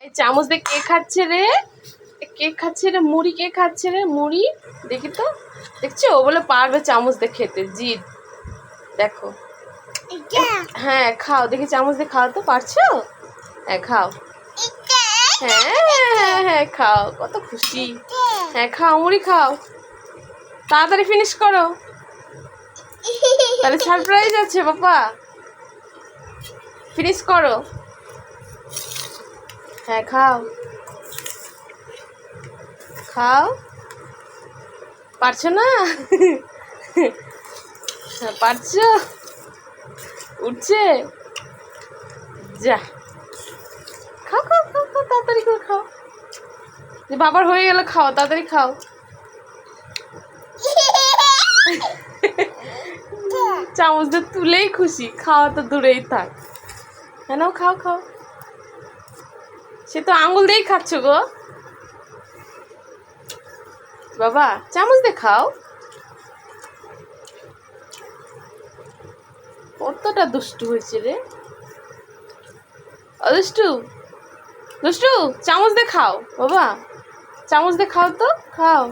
এই চামচ দিয়ে কে খাচ্ছে রে? কে খাচ্ছে রে? মুড়ি কে খাচ্ছে রে? মুড়ি দেখি তো। দেখছো ও বলে পারবে চামচ দিয়ে খেতে, জিদ। দেখো হ্যাঁ খাও, দেখি চামচ দিয়ে খাও তো, পারছো? হ্যাঁ খাও, হ্যাঁ হ্যাঁ হ্যাঁ খাও, কত খুশি। হ্যাঁ খাও, মুড়ি খাও, তাড়াতাড়ি ফিনিশ করো, তাহলে সারপ্রাইজ আছে বাবা। ফিনিশ করো, হ্যাঁ খাও খাও। পারছো না? হ্যাঁ পারছো, উঠছে, যা খাও খাও খাও খাও, তাড়াতাড়ি করে খাও, যে বাবার হয়ে গেল, খাও তাড়াতাড়ি খাও। চামচ দিয়ে তুলেই খুশি, খাওয়া তো দূরেই থাক। হ্যাঁ নাও খাও খাও, সে তো আঙুল দিয়েই খাচ্ছ গো বাবা, চামচ দিয়ে খাও। কতটা দুষ্টু হয়েছে রে, দুষ্টু দুষ্টু, চামচ দিয়ে খাও বাবা, চামচ দিয়ে খাও তো, খাও।